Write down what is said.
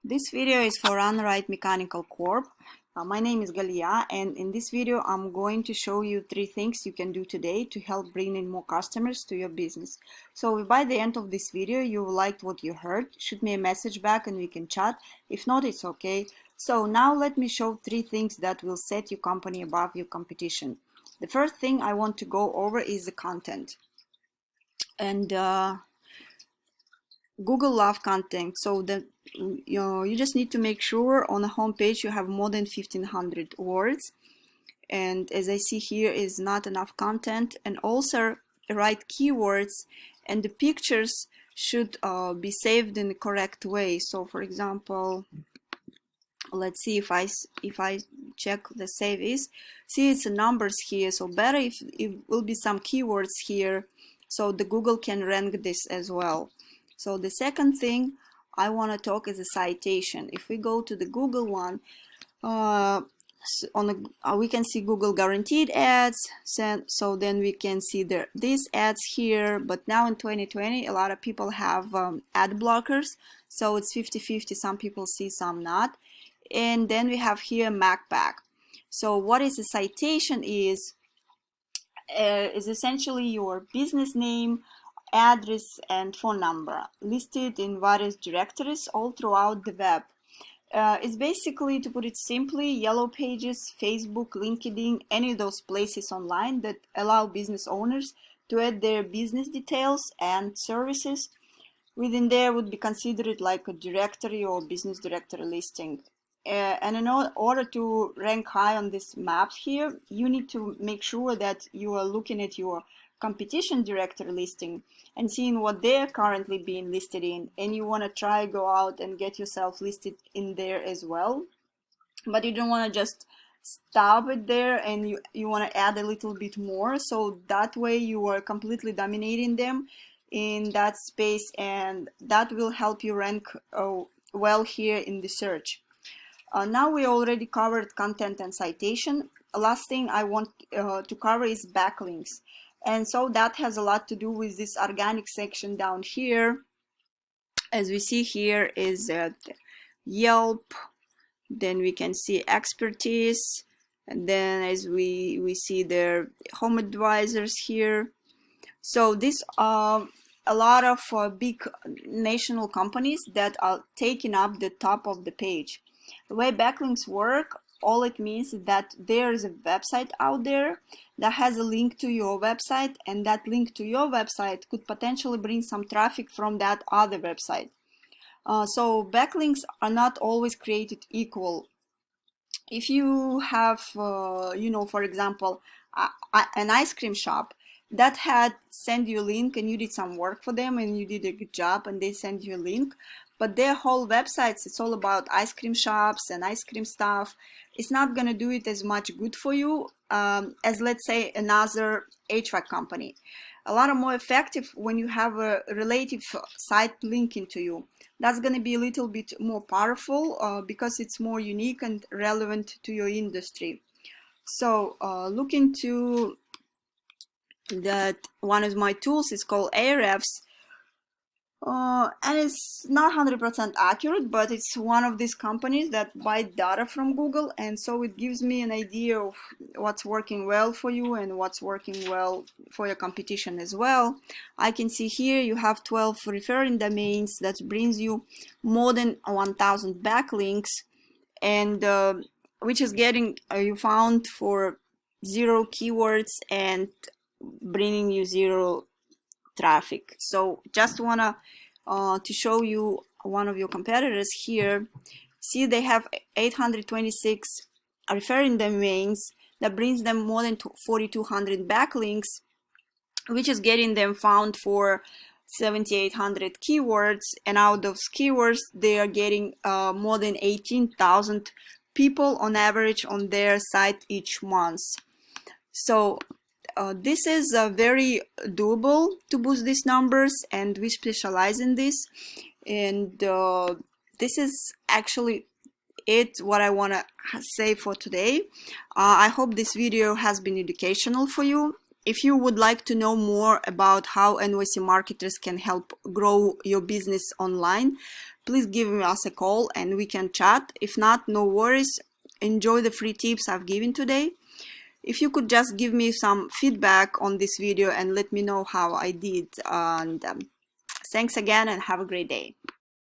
This video is for Rite Mechanical Corp. My name is Galia, and in this video I'm going to show you 3 things you can do today to help bring in more customers to your business. So if by the end of this video you liked what you heard, shoot me a message back and we can chat. If not, it's okay. So now let me show 3 things that will set your company above your competition. The first thing I want to go over is the content. And Google love content, so that you just need to make sure on the home page you have more than 1500 words, and as I see here is not enough content, and also right keywords, and the pictures should be saved in the correct way. So for example, let's see if I check the save is, see it's the numbers here, so better if it will be some keywords here so the Google can rank this as well. So the second thing I want to talk is a citation. If we go to the Google one, we can see Google guaranteed ads. So then we can see these ads here. But now in 2020, a lot of people have ad blockers. So it's 50-50. Some people see, some not. And then we have here MacPack. So what is a citation is essentially your business name, address and phone number listed in various directories all throughout the web. It's basically, to put it simply, Yellow Pages, Facebook, LinkedIn, any of those places online that allow business owners to add their business details and services. Within there would be considered like a directory or business directory listing. And in order to rank high on this map here, you need to make sure that you are looking at your competition directory listing and seeing what they're currently being listed in, and you want to try go out and get yourself listed in there as well. But you don't want to just stop it there, and you want to add a little bit more, so that way you are completely dominating them in that space, and that will help you rank well here in the search. Now we already covered content and citation. Last thing I want to cover is backlinks. And so that has a lot to do with this organic section down here. As we see here is Yelp, then we can see expertise, and then as we see their home advisors here. So these are a lot of big national companies that are taking up the top of the page. The way backlinks work, all it means is that there is a website out there that has a link to your website, and that link to your website could potentially bring some traffic from that other website. So backlinks are not always created equal. If you have, for example, an ice cream shop that had sent you a link and you did some work for them and you did a good job and they send you a link, but their whole websites, it's all about ice cream shops and ice cream stuff. It's not going to do it as much good for you as, let's say, another HVAC company. A lot more effective when you have a relative site linking to you. That's going to be a little bit more powerful because it's more unique and relevant to your industry. So look into that. One of my tools is called Ahrefs. And it's not 100% accurate, but it's one of these companies that buy data from Google, and so it gives me an idea of what's working well for you and what's working well for your competition as well. I can see here you have 12 referring domains that brings you more than 1000 backlinks, and which is getting you found for 0 keywords and bringing you 0 traffic. So just wanna to show you one of your competitors here. See, they have 826 referring domains that brings them more than 4200 backlinks, which is getting them found for 7800 keywords, and out of those keywords they are getting more than 18,000 people on average on their site each month. So this is very doable to boost these numbers, and we specialize in this. And this is actually what I want to say for today. I hope this video has been educational for you. If you would like to know more about how NYC marketers can help grow your business online, please give us a call and we can chat. If not, no worries. Enjoy the free tips I've given today. If you could just give me some feedback on this video and let me know how I did. And thanks again and have a great day.